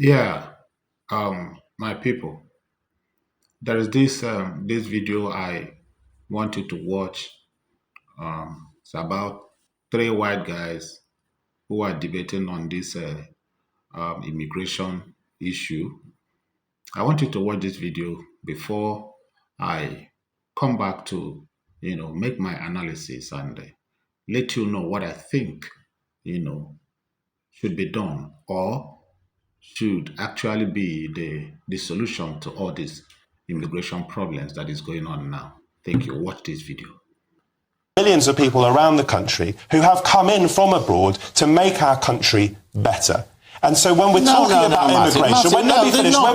Yeah, my people, there is this video I want you to watch. It's about three white guys who are debating on this immigration issue. I want you to watch this video before I come back to make my analysis and let you know what I think you know should be done or should actually be the solution to all these immigration problems that is going on now. Thank you. Watch this video. Millions of people around the country who have come in from abroad to make our country better. And so when we're talking about immigration, when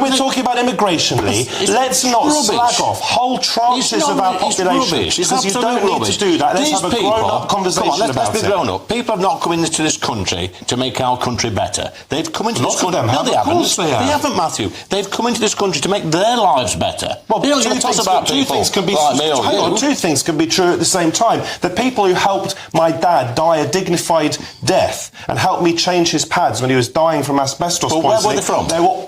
we're talking about immigration, Lee, let's not slag off whole tranches of our population. Because you don't need to do that. Let's have a grown-up conversation about it. Let's be grown up. People have not come into this country to make our country better. They've come into this country. No, they haven't. They haven't, Matthew. They've come into this country to make their lives better. Well, two things can be true at the same time. The people who helped my dad die a dignified death and helped me change his pads when he was dying from asbestos poisoning. Where were they from? They were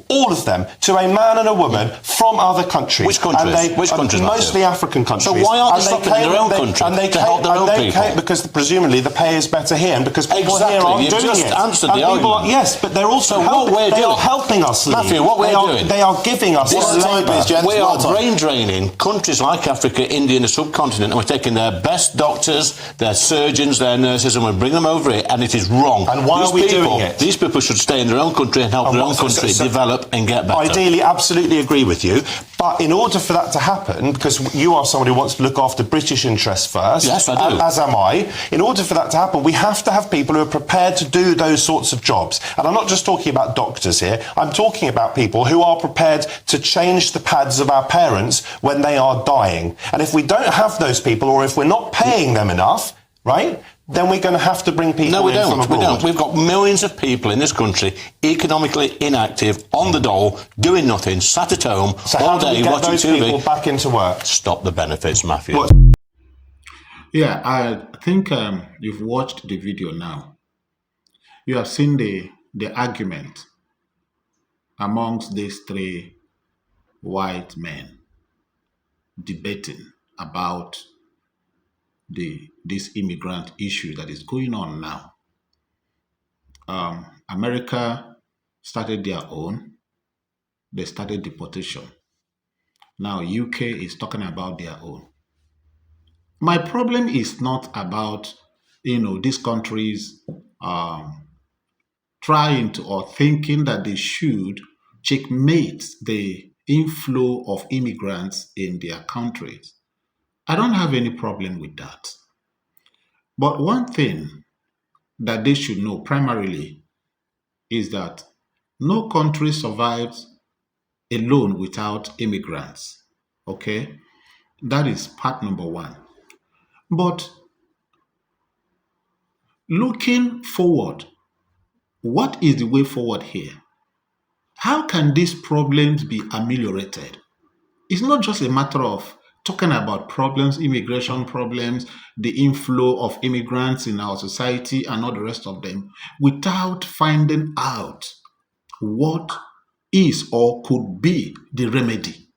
all of them, to a man and a woman from other countries. Which countries? Which countries, mostly African countries. So why aren't they stopping in their own country to help their own people? Because presumably the pay is better here, and because people here aren't doing it. You've just answered the argument. Yes, but they're also helping us, Lee. Matthew, what we're doing? They are giving us labour. We are brain draining countries like Africa, India and the subcontinent, and we're taking their best doctors, their surgeons, their nurses, and we're bringing them over here, and it is wrong. And why are we doing it? These people should stay in their own country and help their own country develop and get better. Ideally, absolutely agree with you. But in order for that to happen, because you are somebody who wants to look after British interests first, yes, I do. As am I, in order for that to happen, we have to have people who are prepared to do those sorts of jobs. And I'm not just talking about doctors here. I'm talking about people who are prepared to change the pads of our parents when they are dying. And if we don't have those people, or if we're not paying them enough, right, then we're going to have to bring people in from abroad. We don't. We've got millions of people in this country economically inactive, on the dole, doing nothing, sat at home all day watching TV. So how do we get those people back into work? Stop the benefits, Matthew. Yeah, I think you've watched the video now. You have seen the argument amongst these three white men debating about this immigrant issue that is going on now. America started their own. They started deportation. Now UK is talking about their own. My problem is not about these countries trying to or thinking that they should checkmate the inflow of immigrants in their countries. I don't have any problem with that. But one thing that they should know primarily is that no country survives alone without immigrants. Okay? That is part number one. But looking forward, what is the way forward here? How can these problems be ameliorated? It's not just a matter of talking about problems, immigration problems, the inflow of immigrants in our society and all the rest of them, without finding out what is or could be the remedy.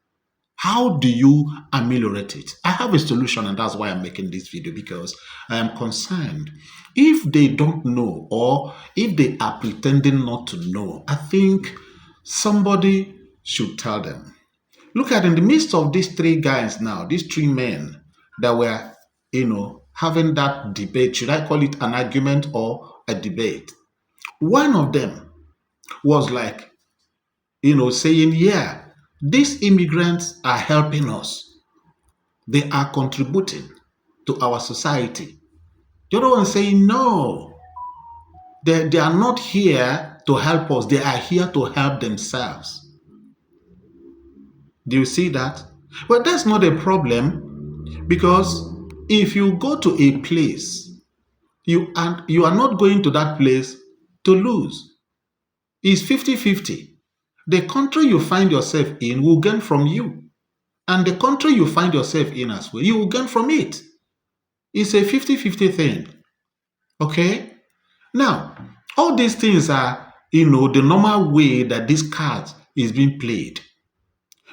How do you ameliorate it? I have a solution, and that's why I'm making this video, because I am concerned. If they don't know, or if they are pretending not to know, I think somebody should tell them. Look at in the midst of these three guys now, these three men that were, having that debate. Should I call it an argument or a debate? One of them was like, saying, yeah, these immigrants are helping us. They are contributing to our society. The other one saying, no, they are not here to help us. They are here to help themselves. Do you see that? Well, that's not a problem, because if you go to a place, you are not going to that place to lose. It's 50-50. The country you find yourself in will gain from you. And the country you find yourself in as well, you will gain from it. It's a 50-50 thing. Okay? Now, all these things are, the normal way that this card is being played.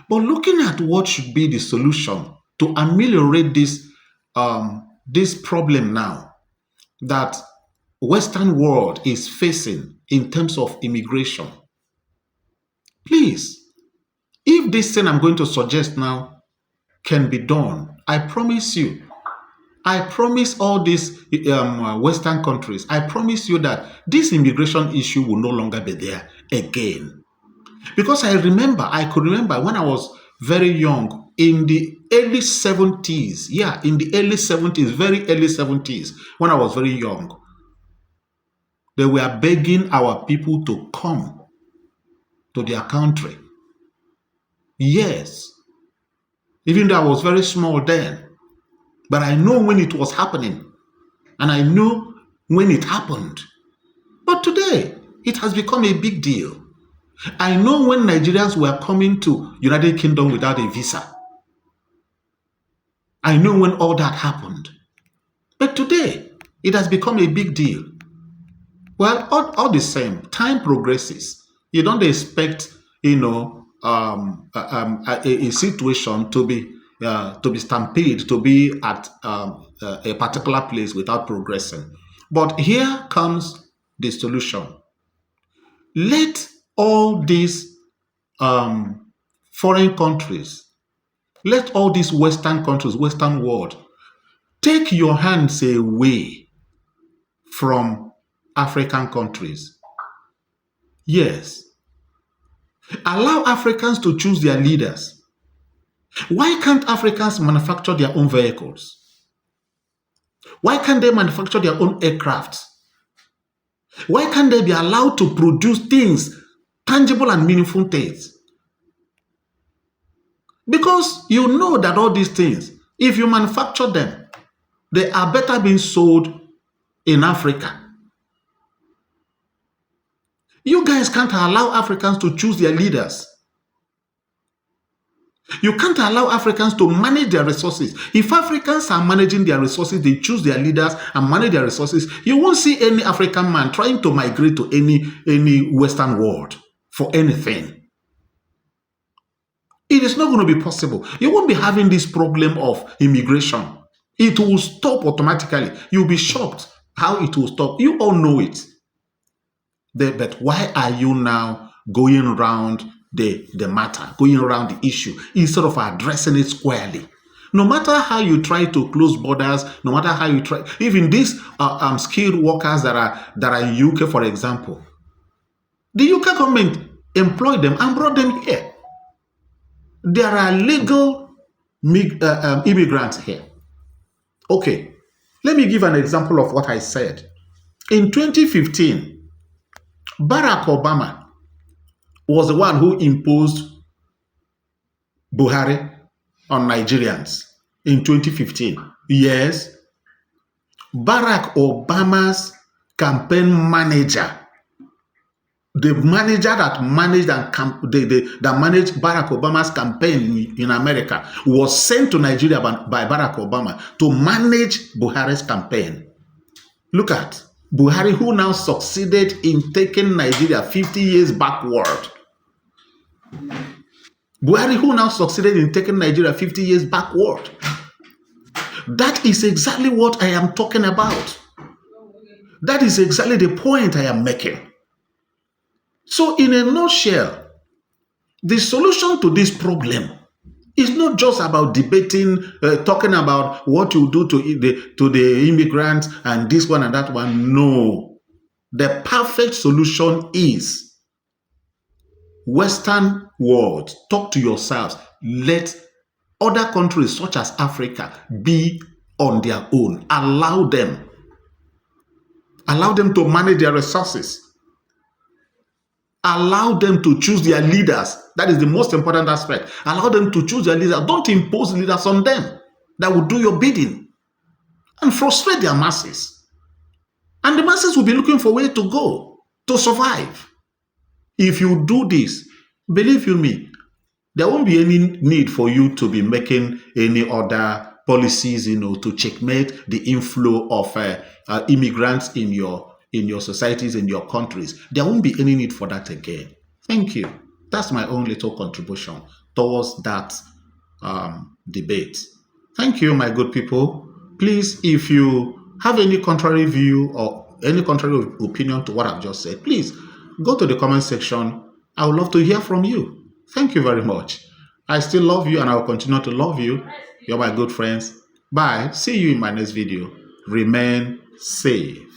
But looking at what should be the solution to ameliorate this problem now that Western world is facing in terms of immigration, please, if this thing I'm going to suggest now can be done, I promise you, I promise all these Western countries, I promise you that this immigration issue will no longer be there again. Because I could remember when I was very young, in the early 70s, in the early 70s, very early 70s, when I was very young, they were begging our people to come to their country. Yes. Even though I was very small then, but I know when it was happening, and I know when it happened. But today, it has become a big deal. I know when Nigerians were coming to United Kingdom without a visa. I know when all that happened. But today, it has become a big deal. Well, all the same, time progresses. You don't expect, a situation to be stampede, to be at a particular place without progressing. But here comes the solution. Let all these foreign countries, let all these Western countries, Western world, take your hands away from African countries. Yes. Allow Africans to choose their leaders. Why can't Africans manufacture their own vehicles? Why can't they manufacture their own aircraft? Why can't they be allowed to produce things, tangible and meaningful things? Because you know that all these things, if you manufacture them, they are better being sold in Africa. You guys can't allow Africans to choose their leaders. You can't allow Africans to manage their resources. If Africans are managing their resources, they choose their leaders and manage their resources, you won't see any African man trying to migrate to any Western world for anything. It is not going to be possible. You won't be having this problem of immigration. It will stop automatically. You'll be shocked how it will stop. You all know it. But why are you now going around the matter, going around the issue, instead of addressing it squarely? No matter how you try to close borders, no matter how you try, even these skilled workers that are in UK, for example, the UK government employed them and brought them here. There are legal immigrants here. Okay, let me give an example of what I said. In 2015, Barack Obama was the one who imposed Buhari on Nigerians in 2015. Yes, Barack Obama's campaign manager, the manager that managed that managed Barack Obama's campaign in America, was sent to Nigeria by Barack Obama to manage Buhari's campaign. Look at Buhari, who now succeeded in taking Nigeria 50 years backward. Buhari, who now succeeded in taking Nigeria 50 years backward. That is exactly what I am talking about. That is exactly the point I am making. So in a nutshell, the solution to this problem is not just about debating, talking about what you do to the immigrants and this one and that one. No. The perfect solution is Western world. Talk to yourselves. Let other countries such as Africa be on their own. Allow them to manage their resources. Allow them to choose their leaders. That is the most important aspect. Allow them to choose their leaders. Don't impose leaders on them that will do your bidding and frustrate their masses. And the masses will be looking for a way to go, to survive. If you do this, believe you me, there won't be any need for you to be making any other policies, to checkmate the inflow of immigrants in your in your societies, in your countries, there won't be any need for that again. Thank you. That's my own little contribution towards that debate. Thank you, my good people. Please, if you have any contrary view or any contrary opinion to what I've just said, please go to the comment section. I would love to hear from you. Thank you very much. I still love you and I will continue to love you. You're my good friends. Bye. See you in my next video. Remain safe.